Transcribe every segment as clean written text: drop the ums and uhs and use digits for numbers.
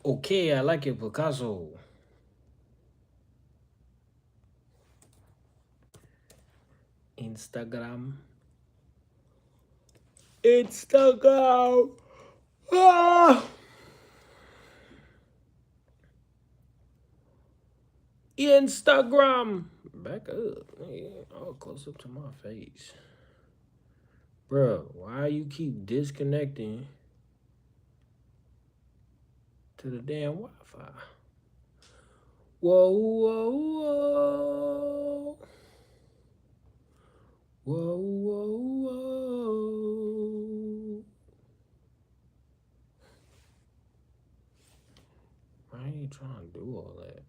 Okay, I like it, Picasso. Instagram. Instagram. Ah! Instagram. Back up. Hey, all close up to my face. Bro, why you keep disconnecting to the damn Wi-Fi? Whoa, whoa, whoa. Whoa, whoa, whoa. Why are you trying to do all that?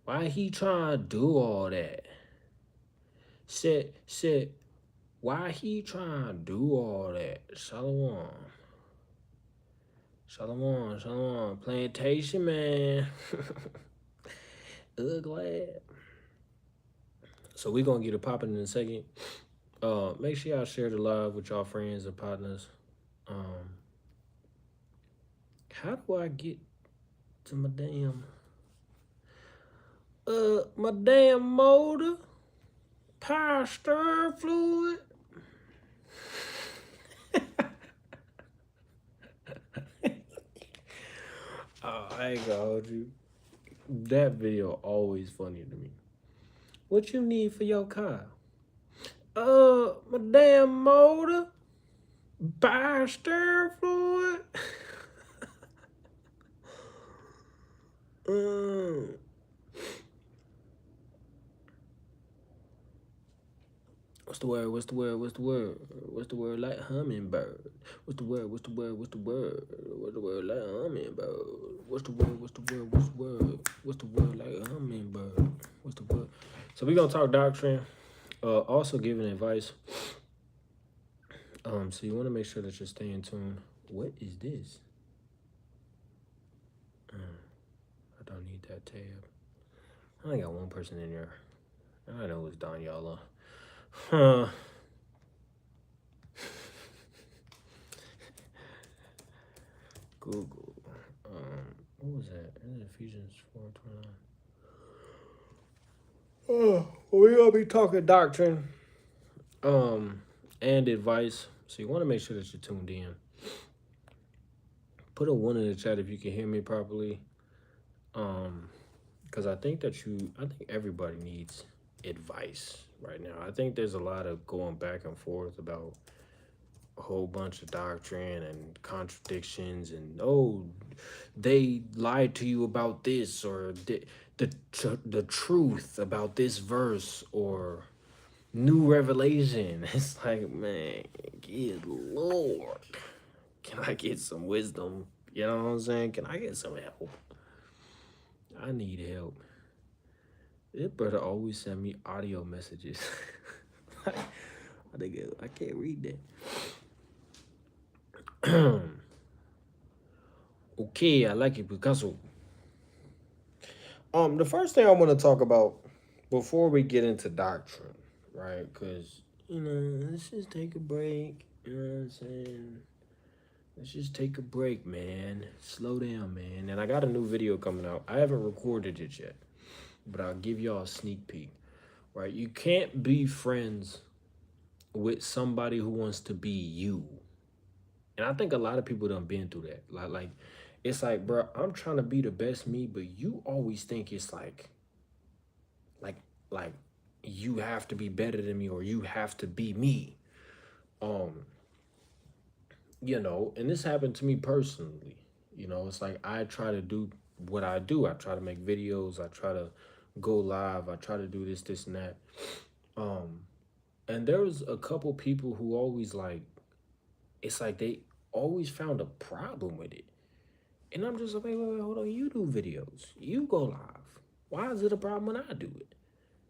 Why he trying to do all that? Said, why he trying to do all that? Shalom. Shalom, shalom. Plantation, man. Glad. So we going to get it popping in a second. Make sure y'all share the live with y'all friends and partners. How do I get to my damn motor? Power stir fluid? I ain't gonna hold you. That video always funny to me. What you need for your car? My damn motor. Power stir fluid. What's the word? What's the word? What's the word? What's the word like hummingbird? What's the word? What's the word? What's the word? What's the word like hummingbird? What's the word? What's the word? What's the word? What's the word like hummingbird? What's the word? So we're gonna talk doctrine. Also giving advice. So you want to make sure that you're staying tuned. What is this? I don't need that tab. I only got one person in there. I know it's Don Yala. Huh. Google. What was that? Ephesians 4:29. Oh, we're gonna be talking doctrine, and advice. So you want to make sure that you're tuned in. Put a 1 in the chat if you can hear me properly. Because I think everybody needs advice right now. I think there's a lot of going back and forth about a whole bunch of doctrine and contradictions, and they lied to you about this, or the truth about this verse, or new revelation. It's like, man, good Lord, can I get some wisdom? You know what I'm saying? Can I get some help? I need help. This brother always send me audio messages. I can't read that. Okay, I like it, Picasso. The first thing I want to talk about before we get into doctrine, right? Because, let's just take a break. You know what I'm saying? Let's just take a break, man. Slow down, man. And I got a new video coming out. I haven't recorded it yet, but I'll give y'all a sneak peek, right? You can't be friends with somebody who wants to be you. And I think a lot of people done been through that. Like it's like, bro, I'm trying to be the best me, but you always think it's like you have to be better than me, or you have to be me. And this happened to me personally. It's like I try to do what I do. I try to make videos. I try to go live. I try to do this, and that. And there was a couple people who always it's like they always found a problem with it. And I'm just like, wait, hold on. You do videos. You go live. Why is it a problem when I do it?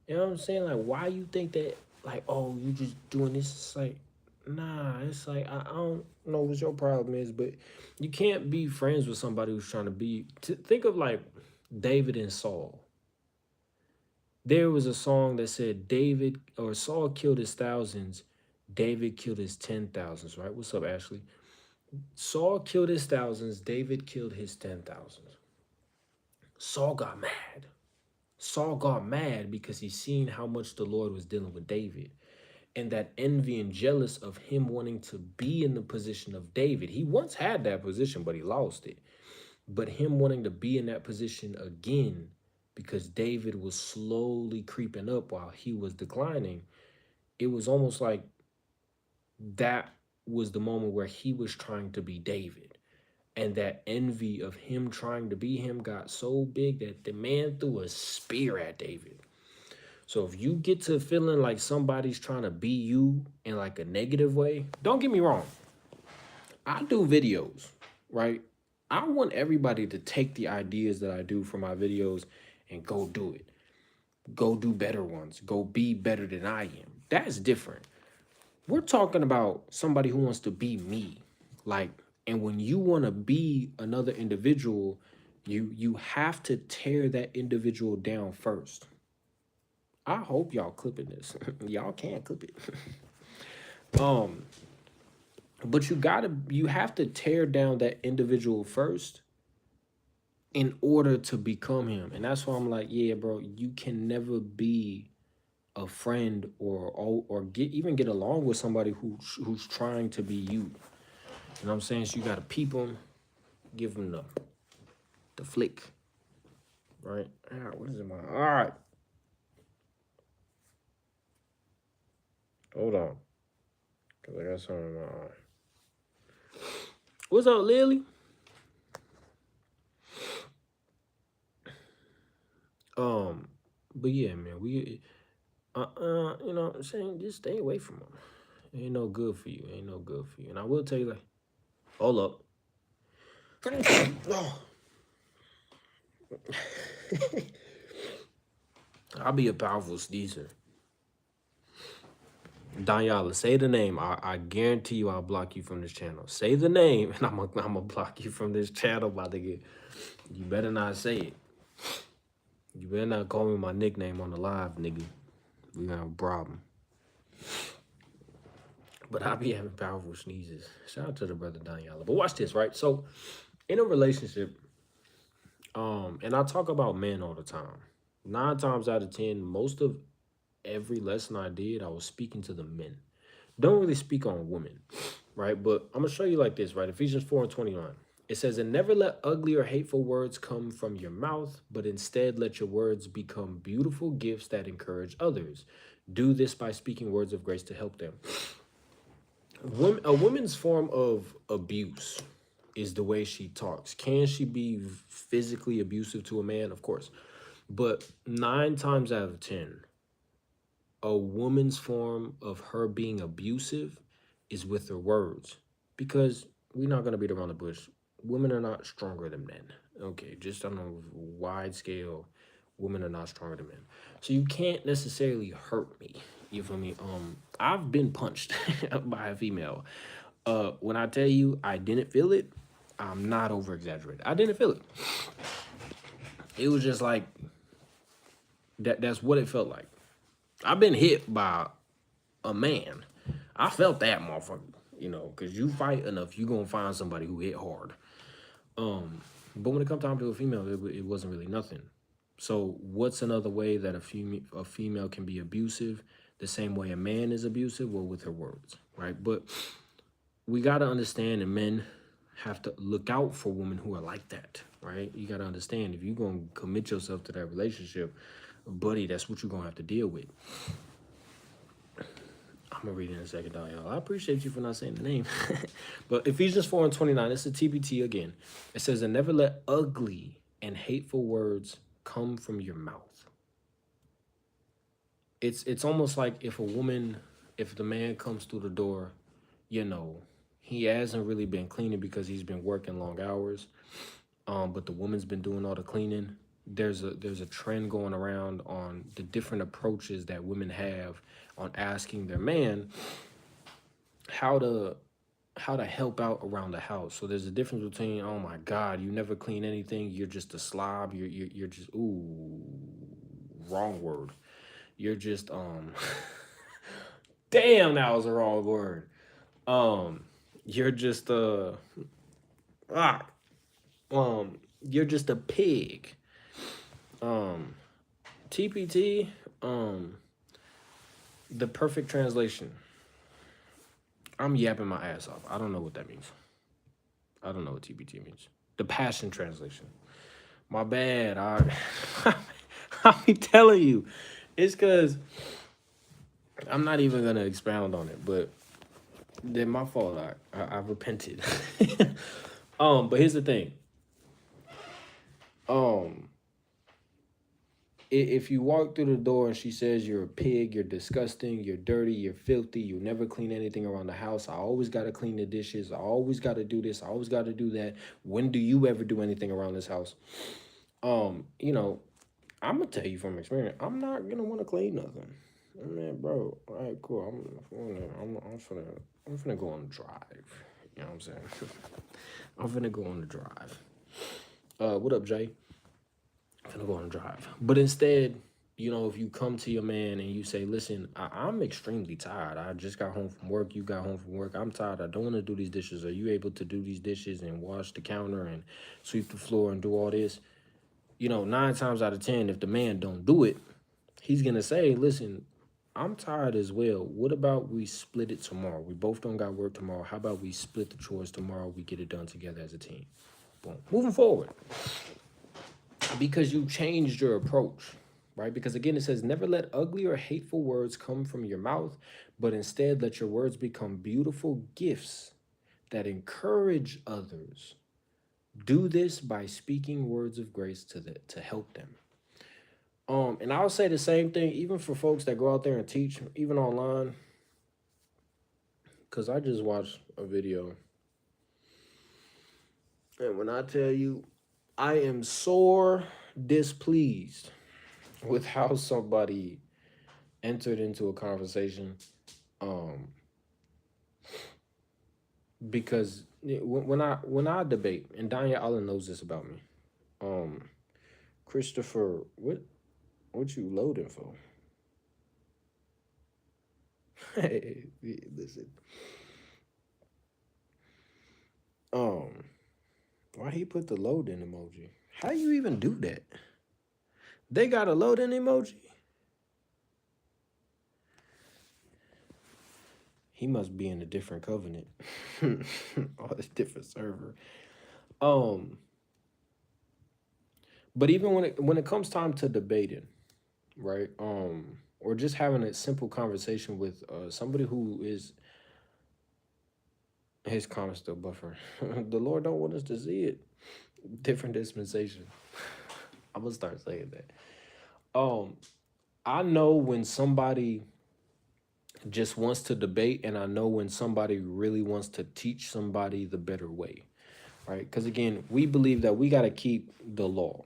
You know what I'm saying? Like, why you think that, like, oh, you just doing this? It's like, nah, it's like, I don't know what your problem is, but you can't be friends with somebody who's trying to be, think of like David and Saul. There was a song that said Saul killed his thousands, David killed his 10,000s, right? What's up, Ashley? Saul killed his thousands, David killed his 10,000s. Saul got mad. Saul got mad because he seen how much the Lord was dealing with David, and that envy and jealous of him wanting to be in the position of David. He once had that position, but he lost it. But him wanting to be in that position again because David was slowly creeping up while he was declining, it was almost like that was the moment where he was trying to be David. And that envy of him trying to be him got so big that the man threw a spear at David. So if you get to feeling like somebody's trying to be you in like a negative way, don't get me wrong. I do videos, right? I want everybody to take the ideas that I do for my videos and go do it. Go do better ones. Go be better than I am. That's different. We're talking about somebody who wants to be me. Like, and when you want to be another individual, you have to tear that individual down first. I hope y'all clipping this. Y'all can't clip it. But you have to tear down that individual first in order to become him. And that's why I'm like, yeah, bro, you can never be a friend or get along with somebody who's trying to be you. You know what I'm saying? So you gotta peep them, give them the flick. Right? What is it, man? All right. Hold on. Cause I got something in my eye. What's up, Lily? But yeah, man, you know what I'm saying? Just stay away from them. It ain't no good for you. It ain't no good for you. And I will tell you, like, hold up. I'll be a powerful sneezer. Daniela, say the name. I guarantee you I'll block you from this channel. Say the name, and I'm gonna block you from this channel, my nigga. You better not say it. You better not call me my nickname on the live, nigga. We gonna have a problem. But I be having powerful sneezes. Shout out to the brother Daniela. But watch this, right? So, in a relationship, and I talk about men all the time. 9 times out of 10, most of every lesson I did, I was speaking to the men. Don't really speak on women, right? But I'm gonna show you like this, right? Ephesians 4:29. It says, and never let ugly or hateful words come from your mouth, but instead let your words become beautiful gifts that encourage others. Do this by speaking words of grace to help them. A woman's form of abuse is the way she talks. Can she be physically abusive to a man? Of course. But 9 times out of 10, a woman's form of her being abusive is with her words. Because we're not going to beat around the bush. Women are not stronger than men. Okay, just on a wide scale, women are not stronger than men. So you can't necessarily hurt me. You feel me? I've been punched by a female. When I tell you I didn't feel it, I'm not over exaggerating. I didn't feel it. It was just like that's what it felt like. I've been hit by a man. I felt that motherfucker, you know, because you fight enough, you gonna find somebody who hit hard. But when it comes time to a female, it wasn't really nothing. So what's another way that a female can be abusive? The same way a man is abusive, well, with her words, right? But we got to understand, and men have to look out for women who are like that, right? You got to understand, if you're going to commit yourself to that relationship, buddy, that's what you're going to have to deal with. I'm going to read it in a second, y'all. I appreciate you for not saying the name. But Ephesians 4:29, it's a TBT again. It says, and never let ugly and hateful words come from your mouth. It's almost like if the man comes through the door, you know, he hasn't really been cleaning because he's been working long hours. But the woman's been doing all the cleaning. There's a trend going around on the different approaches that women have on asking their man how to help out around the house. So there's a difference between, oh my God, you never clean anything, you're just a slob, you're just wrong word. You're just damn, that was the wrong word. You're just ah, you're just a pig. Um, TPT, the perfect translation. I'm yapping my ass off. I don't know what that means. I don't know what TPT means. The Passion Translation. My bad. I'll be telling you. It's because I'm not even going to expound on it, but then my fault. I repented. But here's the thing. Um, if you walk through the door and she says you're a pig, you're disgusting, you're dirty, you're filthy, you never clean anything around the house, I always got to clean the dishes, I always got to do this, I always got to do that. When do you ever do anything around this house? You know, I'm gonna tell you from experience, I'm not gonna want to clean nothing. I mean, bro, all right, cool. I'm finna go on the drive. You know what I'm saying? I'm finna go on the drive. What up, Jay? I'm finna go on the drive. But instead, you know, if you come to your man and you say, listen, I'm extremely tired. I just got home from work. You got home from work. I'm tired. I don't want to do these dishes. Are you able to do these dishes and wash the counter and sweep the floor and do all this? You know, 9 times out of 10, if the man don't do it, he's gonna say, listen, I'm tired as well. What about we split it tomorrow? We both don't got work tomorrow. How about we split the chores tomorrow? We get it done together as a team. Boom. Moving forward. Because you changed your approach, right? Because again, it says, never let ugly or hateful words come from your mouth, but instead let your words become beautiful gifts that encourage others. Do this by speaking words of grace to help them. And I'll say the same thing even for folks that go out there and teach, even online. Cause I just watched a video, and when I tell you, I am sore displeased with how somebody entered into a conversation. Um, because when I debate, and Danya Allen knows this about me. Um, Christopher, what you loading for? Hey, listen. Um, why he put the loading emoji? How you even do that? They got a loading emoji. He must be in a different covenant. Or a different server. Um, but even when it comes time to debating, right? Or just having a simple conversation with somebody who is his comment still buffering. The Lord don't want us to see it. Different dispensation. I'm gonna start saying that. I know when somebody just wants to debate, and I know when somebody really wants to teach somebody the better way, right? Because again, we believe that we got to keep the law.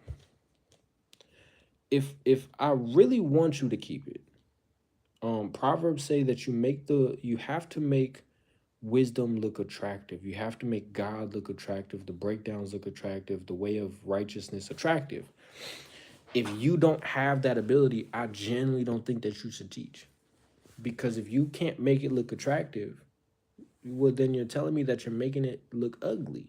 If I really want you to keep it, Proverbs say that you have to make wisdom look attractive. You have to make God look attractive, the breakdowns look attractive, the way of righteousness attractive. If you don't have that ability, I genuinely don't think that you should teach. Because if you can't make it look attractive, well, then you're telling me that you're making it look ugly.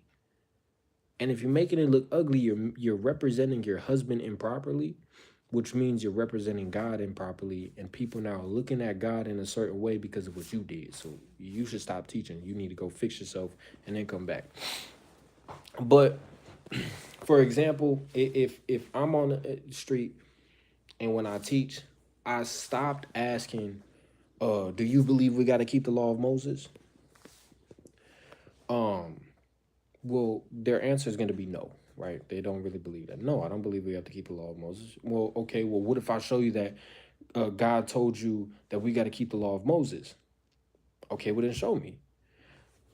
And if you're making it look ugly, you're representing your husband improperly, which means you're representing God improperly, and people now are looking at God in a certain way because of what you did. So you should stop teaching. You need to go fix yourself and then come back. But for example, if I'm on the street and when I teach, I stopped asking, do you believe we got to keep the law of Moses? Well, their answer is going to be no, right? They don't really believe that. No, I don't believe we have to keep the law of Moses. Well, okay, well, what if I show you that God told you that we got to keep the law of Moses? Okay, well, then show me.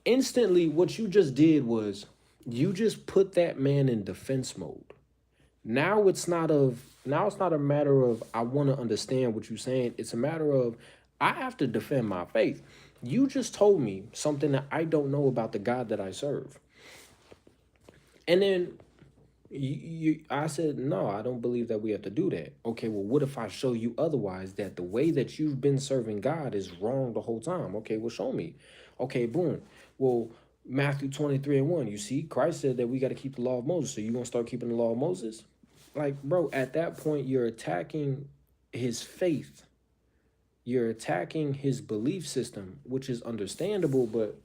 Instantly, what you just did was you just put that man in defense mode. Now it's not a matter of I want to understand what you're saying. It's a matter of I have to defend my faith. You just told me something that I don't know about the God that I serve. And then I said, no, I don't believe that we have to do that. Okay, well, what if I show you otherwise, that the way that you've been serving God is wrong the whole time? Okay, well, show me. Okay, boom. Well, Matthew 23:1. You see, Christ said that we got to keep the law of Moses. So you gonna start keeping the law of Moses? Like, bro, at that point, you're attacking his faith. You're attacking his belief system, which is understandable, but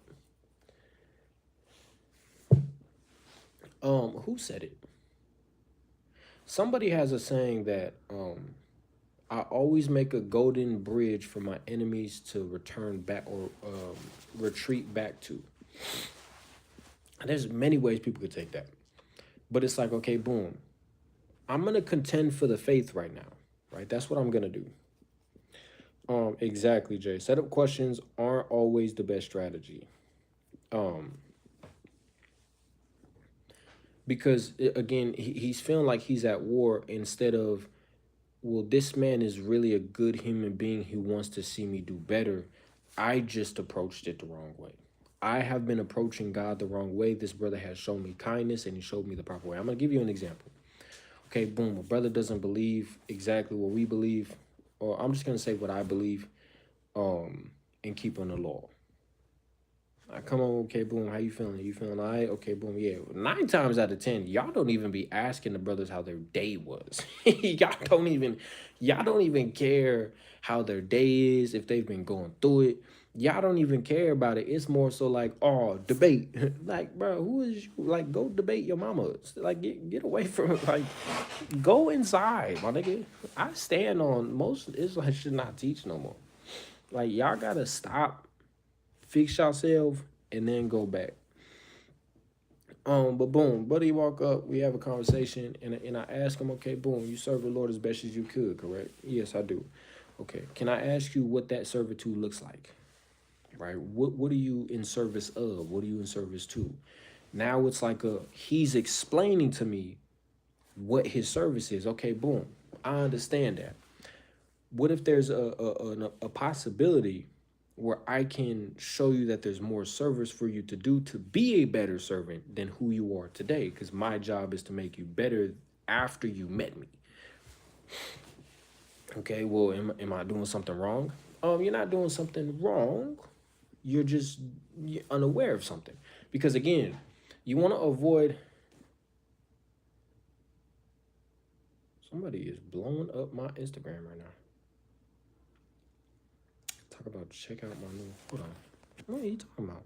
who said it? Somebody has a saying that I always make a golden bridge for my enemies to return back or retreat back to. And there's many ways people could take that. But it's like, okay, boom. I'm going to contend for the faith right now, right? That's what I'm going to do. Exactly, Jay. Setup questions aren't always the best strategy. Because, again, he's feeling like he's at war instead of, well, this man is really a good human being who wants to see me do better. I just approached it the wrong way. I have been approaching God the wrong way. This brother has shown me kindness and he showed me the proper way. I'm going to give you an example. Okay, boom, a brother doesn't believe exactly what we believe, or I'm just going to say what I believe, in keeping the law. I come on, okay, boom, how you feeling? You feeling all right? Okay, boom, yeah. 9 times out of 10, y'all don't even be asking the brothers how their day was. Y'all don't even care how their day is, if they've been going through it. Y'all don't even care about it. It's more so like, oh, debate. Like, bro, who is you? Like, go debate your mama. Like, get away from it. Like, go inside, my nigga. I stand on most Israelites should not teach no more. Like, y'all gotta stop, fix yourself, and then go back. But boom, buddy walk up, we have a conversation, and I ask him, okay, boom, you serve the Lord as best as you could, correct? Yes, I do. Okay, can I ask you what that servitude looks like? Right? What are you in service of? What are you in service to? Now it's like he's explaining to me what his service is. Okay, boom, I understand that. What if there's a possibility where I can show you that there's more service for you to do to be a better servant than who you are today? Because my job is to make you better after you met me. Okay, well, am I doing something wrong? You're not doing something wrong. You're just unaware of something. Because again, you want to avoid. Somebody is blowing up my Instagram right now. Talk about check out my new. Hold on. What are you talking about?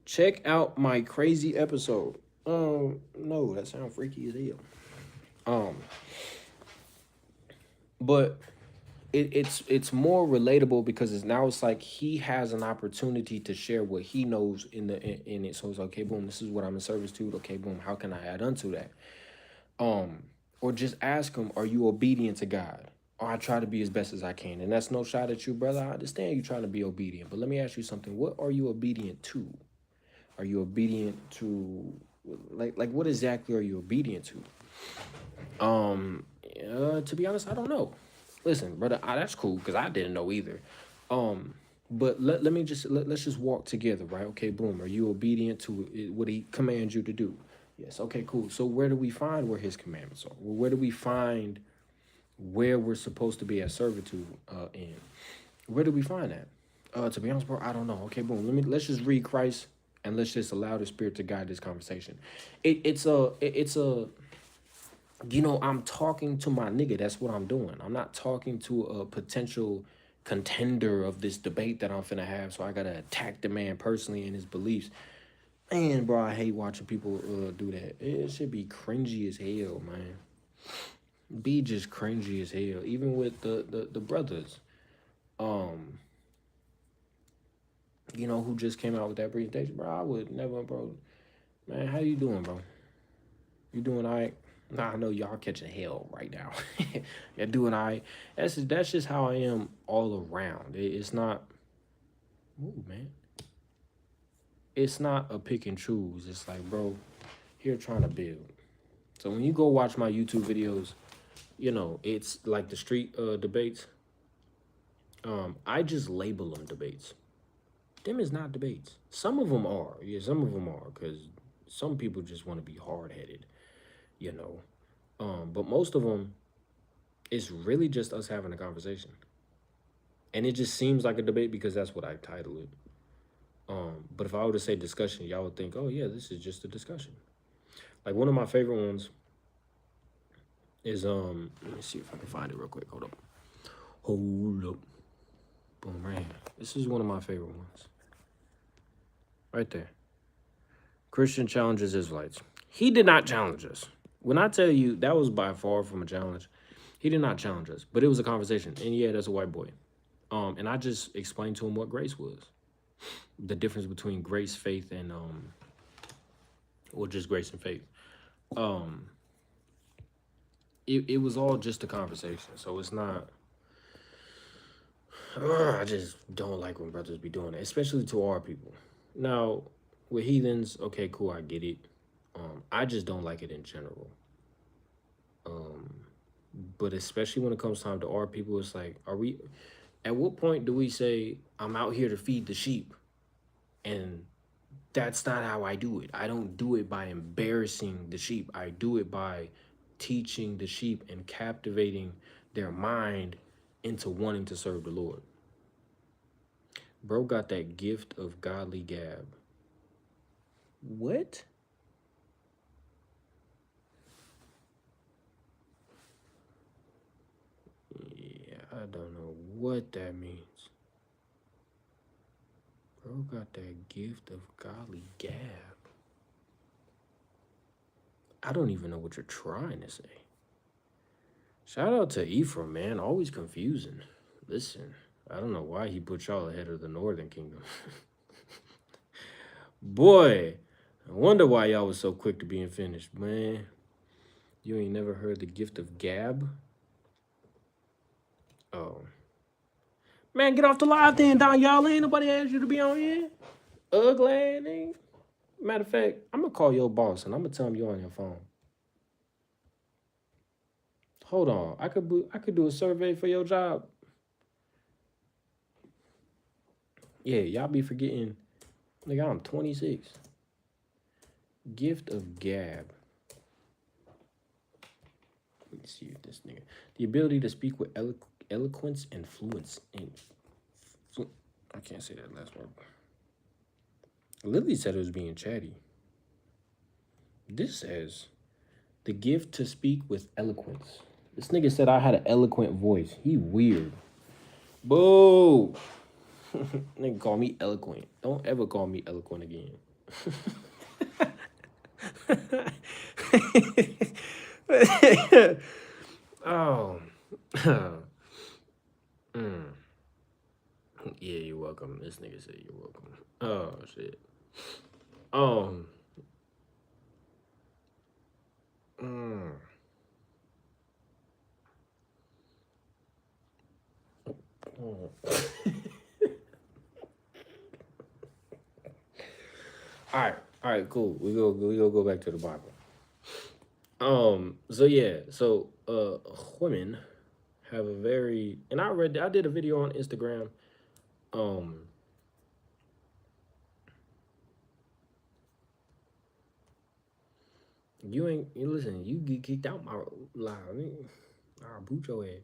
Check out my crazy episode. No, that sounds freaky as hell. But it's more relatable because it's like he has an opportunity to share what he knows in it. So it's like, okay, boom, this is what I'm in service to. Okay, boom, how can I add unto that? Or just ask him, are you obedient to God? Or I try to be as best as I can. And that's no shot at you, brother. I understand you trying to be obedient. But let me ask you something. What are you obedient to? Are you obedient to, like what exactly are you obedient to? To be honest, I don't know. Listen, brother, that's cool because I didn't know either. But let's just walk together, right? Okay, boom. Are you obedient to what he commands you to do? Yes. Okay, cool. So where do we find where his commandments are? Well, where do we find where we're supposed to be at servitude in? Where do we find that? To be honest, bro, I don't know. Okay, boom. Let's just read Christ and let's just allow the Spirit to guide this conversation. It's a I'm talking to my nigga. That's what I'm doing. I'm not talking to a potential contender of this debate that I'm finna have. So I gotta attack the man personally and his beliefs. Man, bro, I hate watching people do that. It should be cringy as hell, man. Be just cringy as hell. Even with the brothers, who just came out with that presentation, bro. I would never, bro. Man, how you doing, bro? You doing all right? Nah, I know y'all catching hell right now. You're doing all right. That's just how I am all around. It's not. Ooh, man. It's not a pick and choose. It's like, bro, here trying to build. So when you go watch my YouTube videos, it's like the street debates. I just label them debates. Them is not debates. Some of them are. Yeah, some of them are because some people just want to be hard-headed, But most of them, it's really just us having a conversation. And it just seems like a debate because that's what I title it. But if I were to say discussion, y'all would think, oh yeah, this is just a discussion. Like one of my favorite ones is let me see if I can find it real quick. Hold up. Hold up. Boom, right here. This is one of my favorite ones. Right there. Christian challenges Israelites. He did not challenge us. When I tell you that was by far from a challenge, he did not challenge us. But it was a conversation. And yeah, that's a white boy. And I just explained to him what grace was. The difference between grace, faith, and or just grace and faith. It was all just a conversation. So it's not I just don't like when brothers be doing that, especially to our people. Now, with heathens, okay, cool, I get it. I just don't like it in general. But especially when it comes time to our people, it's like, at what point do we say, I'm out here to feed the sheep? And that's not how I do it. I don't do it by embarrassing the sheep. I do it by teaching the sheep and captivating their mind into wanting to serve the Lord. Bro got that gift of godly gab. What? Yeah, I don't know what that means. Bro got that gift of godly gab. I don't even know what you're trying to say. Shout out to Ephraim, man. Always confusing. Listen, I don't know why he put y'all ahead of the Northern Kingdom. Boy, I wonder why y'all was so quick to being finished, man. You ain't never heard the gift of gab? Oh. Man, get off the live then, Don. Y'all ain't nobody asked you to be on here. Ugly nigga. Matter of fact, I'm gonna call your boss and I'm gonna tell him you're on your phone. Hold on, I could do a survey for your job. Yeah, y'all be forgetting. Nigga, I'm 26. Gift of gab. Let me see if this nigga. The ability to speak with eloquence and fluence. I can't say that last word. Lily said it was being chatty. This says the gift to speak with eloquence. This nigga said I had an eloquent voice. He weird. Boo! Nigga call me eloquent. Don't ever call me eloquent again. Oh. Yeah, you're welcome. This nigga said you're welcome. Oh, shit. All right, cool. We go back to the Bible. So yeah, so women have a very, and I did a video on Instagram. You listen, you get kicked out my live. I'll boot your ass.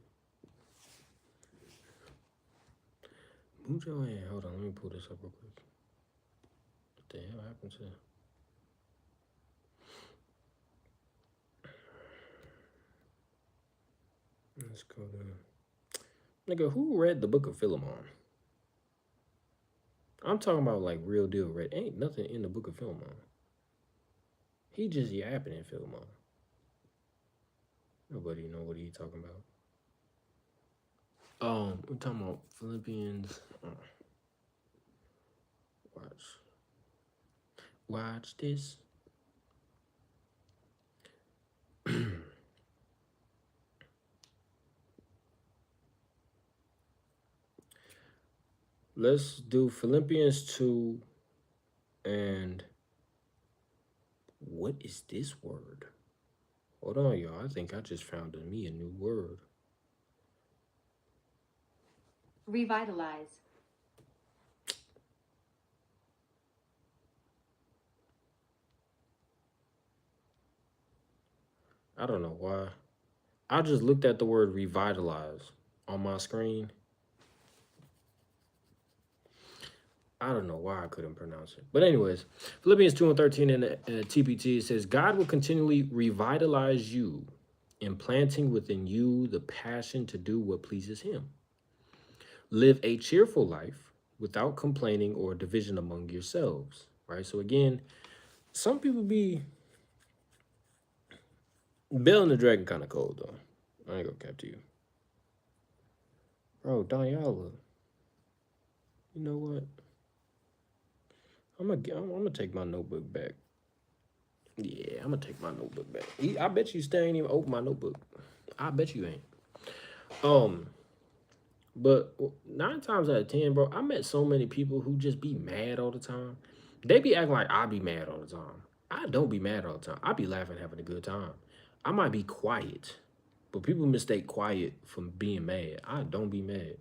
Boot your ass. Hold on, let me pull this up real quick. What the hell happened to? Let's go to. Nigga, who read the book of Philemon? I'm talking about like real deal read. Ain't nothing in the book of Philemon. He just yapping in Philemon. Nobody know what he talking about. We're talking about Philippians. Watch this. Let's do Philippians 2 and what is this word? Hold on, y'all. I think I just found me a new word. Revitalize. I don't know why. I just looked at the word revitalize on my screen. I don't know why I couldn't pronounce it. But anyways, Philippians 2 and 13 in the TPT, it says, God will continually revitalize you, implanting within you the passion to do what pleases him. Live a cheerful life without complaining or division among yourselves. Right? So again, some people be bailing the dragon kind of cold though. I ain't gonna cap to you. Bro, Daniela, you know what? I'm gonna take my notebook back. Yeah, I'm gonna take my notebook back. I bet you still ain't even open my notebook. I bet you ain't. Um, but 9 times out of 10, bro, I met so many people who just be mad all the time. They be acting like I be mad all the time. I don't be mad all the time. I be laughing, having a good time. I might be quiet, but people mistake quiet from being mad. I don't be mad.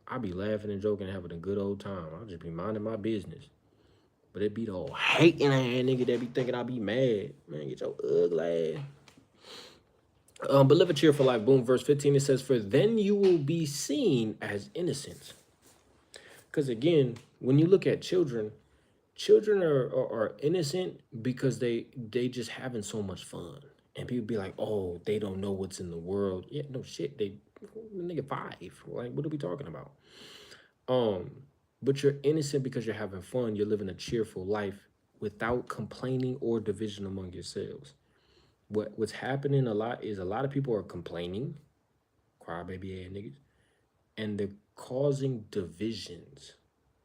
I be laughing and joking, having a good old time. I'll just be minding my business. But it be the old hating ass nigga that be thinking I be mad. Man, get your ugly ass. But live a cheerful life. Boom, verse 15, it says, for then you will be seen as innocent. Because again, when you look at children, children are innocent because they just having so much fun. And people be like, oh, they don't know what's in the world. Yeah, no shit. They nigga 5. Like, what are we talking about? Um, but you're innocent because you're having fun. You're living a cheerful life without complaining or division among yourselves. What's happening a lot is a lot of people are complaining, crybaby ass niggas, and they're causing divisions.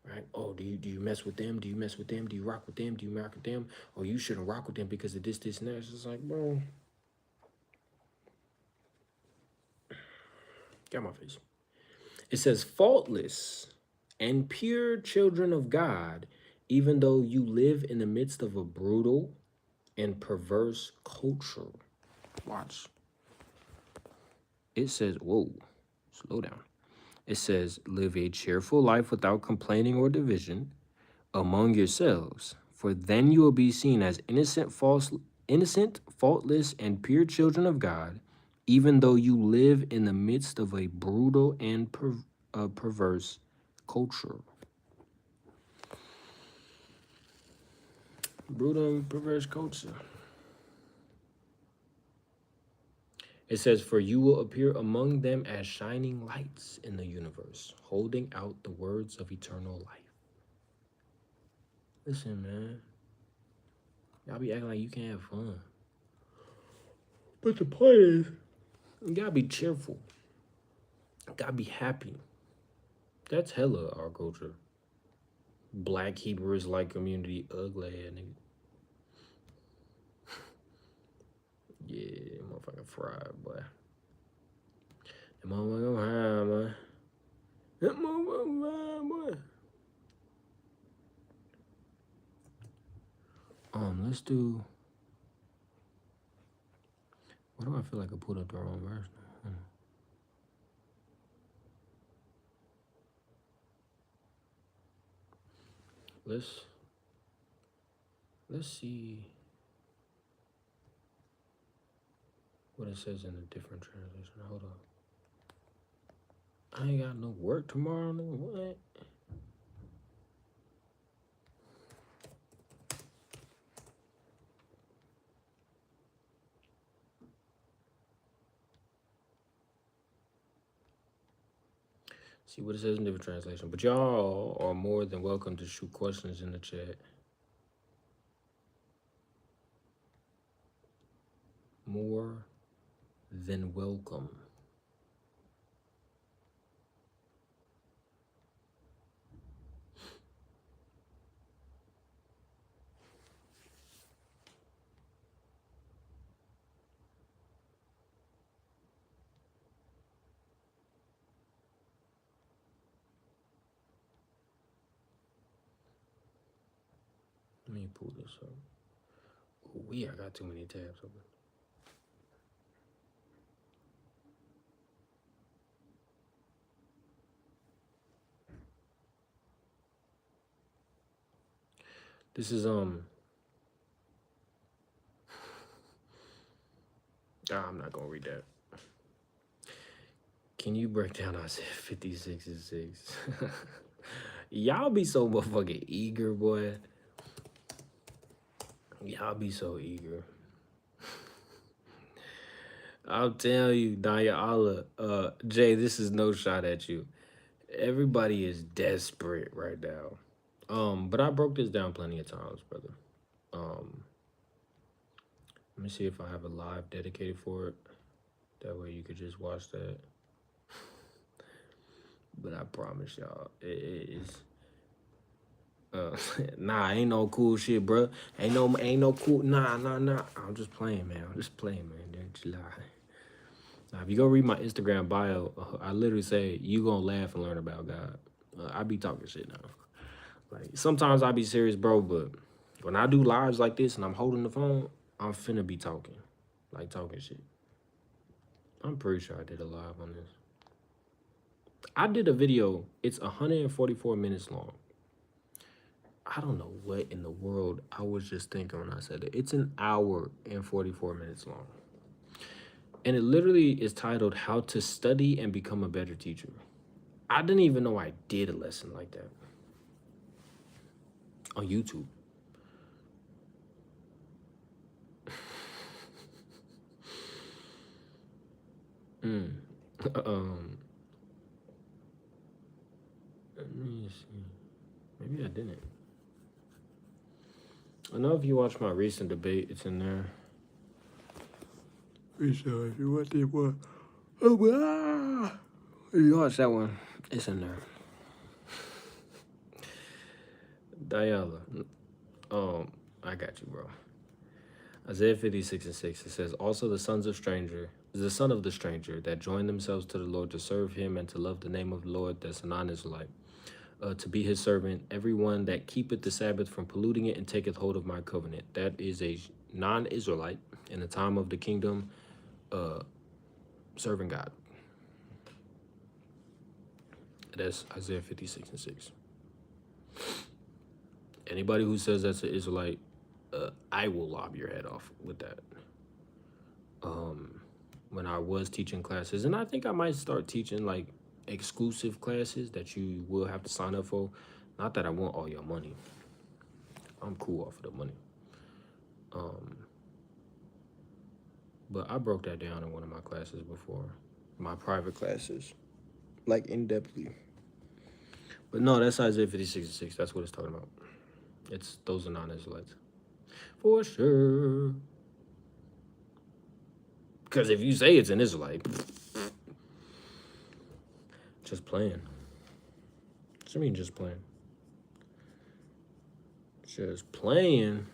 Right? Oh, do you mess with them? Do you mess with them? Do you rock with them? Do you rock with them? Oh, you shouldn't rock with them because of this, and that. It's just like, bro, get my face. It says, faultless and pure children of God, even though you live in the midst of a brutal and perverse culture. Watch. It says, whoa, slow down. It says, live a cheerful life without complaining or division among yourselves, for then you will be seen as innocent, faultless, and pure children of God, even though you live in the midst of a brutal and perverse culture. Brutal and perverse culture. It says, for you will appear among them as shining lights in the universe, holding out the words of eternal life. Listen, man. Y'all be acting like you can't have fun. But the point is, you gotta be cheerful. You gotta be happy. That's hella our culture. Black Hebrew Israelite community, ugly ass nigga. Yeah, motherfucking fried, boy. That motherfucking fried, boy. That motherfucking fried, boy. Let's do. Why do I feel like I put up the wrong verse now? Let's see what it says in a different translation. Hold on. I ain't got no work tomorrow, nigga. What? See what it says in different translation. But y'all are more than welcome to shoot questions in the chat. More than welcome. Let me pull this up. Ooh, I got too many tabs open. This is I'm not gonna read that. Can you break down Isaiah 56 and 6? Y'all be so motherfucking eager, boy. Y'all be so eager. I'll tell you, Danya Allah, Jay, this is no shot at you. Everybody is desperate right now. But I broke this down plenty of times, brother. Um, Let me see if I have a live dedicated for it. That way you could just watch that. But I promise y'all, it is. Nah, ain't no cool shit, bro. Ain't no cool. Nah. I'm just playing, man. I'm just playing, man. Don't you lie. Now, if you go read my Instagram bio, I literally say you gonna laugh and learn about God. I be talking shit now. Like sometimes I be serious, bro. But when I do lives like this and I'm holding the phone, I'm finna be talking, like talking shit. I'm pretty sure I did a live on this. I did a video. It's 144 minutes long. I don't know what in the world I was just thinking when I said it. It's an hour and 44 minutes long. And it literally is titled How to Study and Become a Better Teacher. I didn't even know I did a lesson like that on YouTube. Let me see. Maybe I didn't. I know if you watch my recent debate, it's in there. So if you watch it, what? If you watch that one, it's in there. Diala, I got you, bro. Isaiah 56:6, it says, also the son of the stranger that join themselves to the Lord to serve him and to love the name of the Lord, that's a non-Israelite, to be his servant, everyone that keepeth the Sabbath from polluting it and taketh hold of my covenant. That is a non-Israelite in the time of the kingdom, serving God. That's Isaiah 56:6. Anybody who says that's an Israelite, I will lob your head off with that. When I was teaching classes, and I think I might start teaching like exclusive classes that you will have to sign up for. Not that I want all your money. I'm cool off of the money. But I broke that down in one of my classes before, my private classes, like in-depthly. But no, that's Isaiah 56:6. That's what it's talking about. It's those are non-Israelites. For sure. Because if you say it's an Israelite, just playing. What do you mean just playing? Just playing.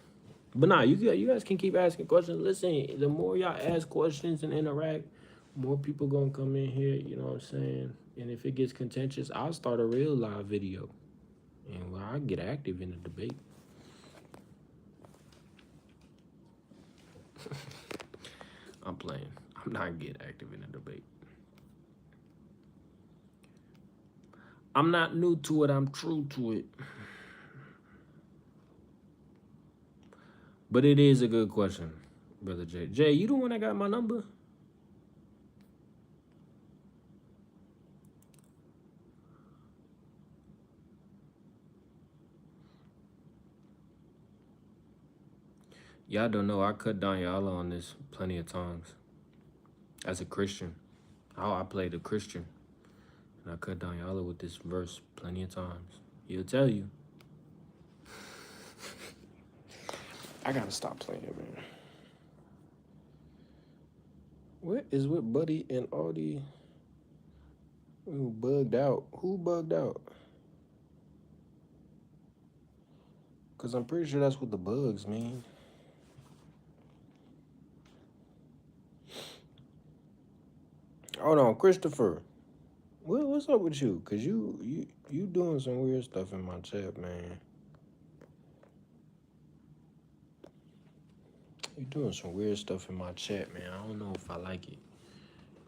But nah, you guys can keep asking questions. Listen, the more y'all ask questions and interact, more people gonna come in here, you know what I'm saying? And if it gets contentious, I'll start a real live video. And I'll get active in the debate. I'm playing. I'm not getting active in the debate. I'm not new to it. I'm true to it. But it is a good question, Brother Jay. Jay, you the one that got my number? Y'all don't know, I cut down y'all on this plenty of times. As a Christian. How I played a Christian. And I cut down y'all with this verse plenty of times. He'll tell you. I gotta stop playing it, man. What is with Buddy and Audie? Who bugged out? Who bugged out? Because I'm pretty sure that's what the bugs mean. Hold on, Christopher. What's up with you? Because you doing some weird stuff in my chat, man. You doing some weird stuff in my chat, man. I don't know if I like it.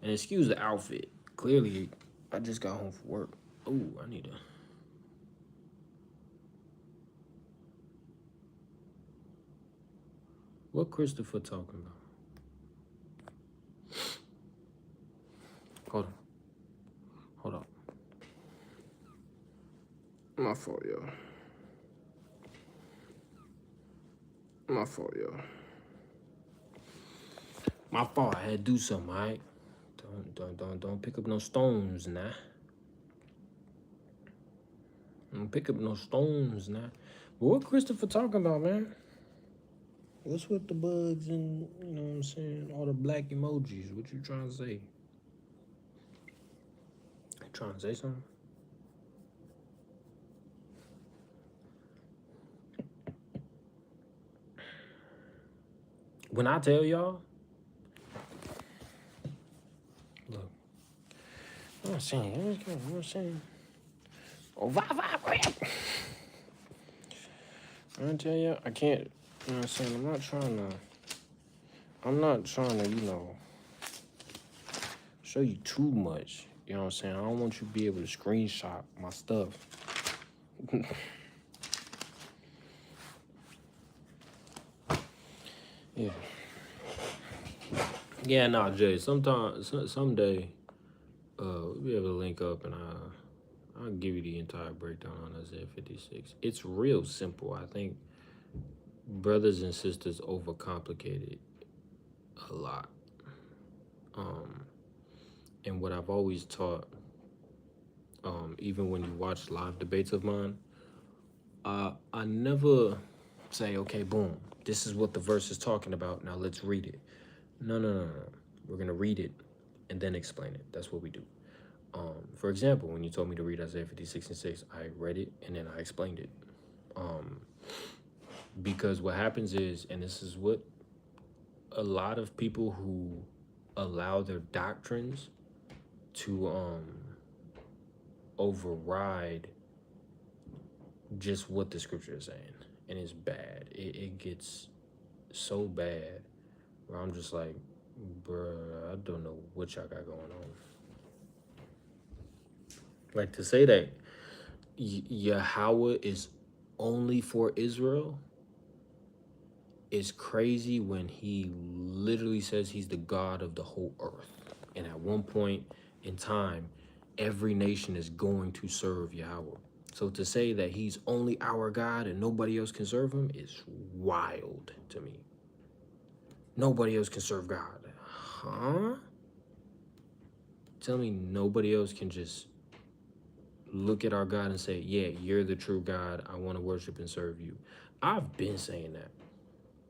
And excuse the outfit. Clearly, I just got home from work. Ooh, I need to... What Christopher talking about? Hold on. My fault, y'all. My fault, y'all. My fault. I had to do something, all right? Don't pick up no stones now. Don't pick up no stones now. What Christopher talking about, man? What's with the bugs and, you know what I'm saying, all the black emojis? What you trying to say? You trying to say something? When I tell y'all, look, I'm saying, oh, vibrate. I tell you, I can't, you know what I'm saying, I'm not trying to, you know, show you too much. You know what I'm saying? I don't want you to be able to screenshot my stuff. Yeah. Yeah, nah, Jay. Someday, we'll be able to link up and I'll give you the entire breakdown on Isaiah 56. It's real simple. I think brothers and sisters overcomplicate it a lot. And what I've always taught, even when you watch live debates of mine, I never say, okay, boom, this is what the verse is talking about. Now let's read it. No. We're gonna read it and then explain it. That's what we do. For example, when you told me to read Isaiah 56:6, I read it and then I explained it. Because what happens is, and this is what a lot of people who allow their doctrines to override just what the scripture is saying, and it's bad. It gets so bad where I'm just like, bruh, I don't know what y'all got going on. Like, to say that Yahweh is only for Israel is crazy when he literally says he's the God of the whole earth. And at one point in time, every nation is going to serve Yahweh. So to say that he's only our God and nobody else can serve him is wild to me. Nobody else can serve God. Huh? Tell me nobody else can just look at our God and say, yeah, you're the true God. I want to worship and serve you. I've been saying that.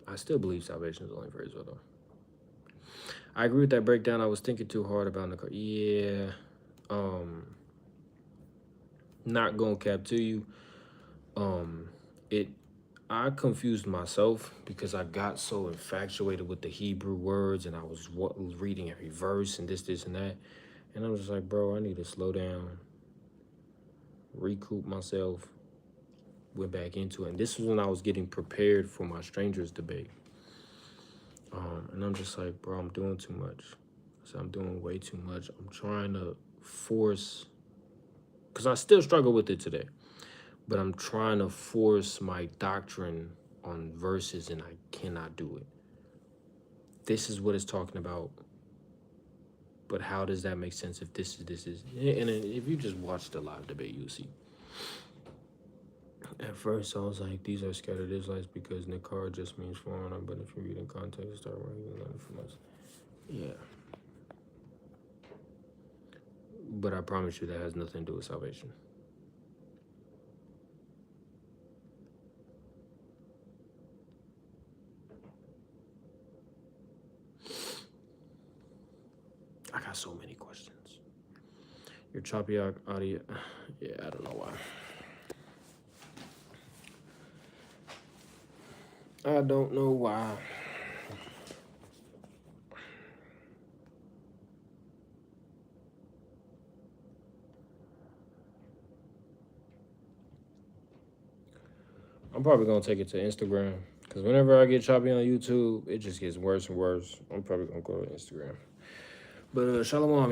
I still believe salvation is only for Israel, though. I agree with that breakdown. I was thinking too hard about the car. Yeah. Not gonna cap to you. I confused myself because I got so infatuated with the Hebrew words and I was reading every verse and this, and that. And I was just like, bro, I need to slow down, recoup myself, went back into it. And this was when I was getting prepared for my strangers debate. And I'm just like, bro, I'm doing too much. So I'm doing way too much. I'm trying to force, because I still struggle with it today, but I'm trying to force my doctrine on verses and I cannot do it. This is what it's talking about. But how does that make sense if this is? And if you just watch the live debate, you'll see. At first, I was like, these are scattered Israelites because Nakar just means foreigner, but if you read in context, start learning from us. Yeah. But I promise you that has nothing to do with salvation. I got so many questions. Your choppy audio, yeah, I don't know why. I don't know why. I'm probably gonna take it to Instagram because whenever I get choppy on YouTube, it just gets worse and worse. I'm probably gonna go to Instagram. But shalom, y'all.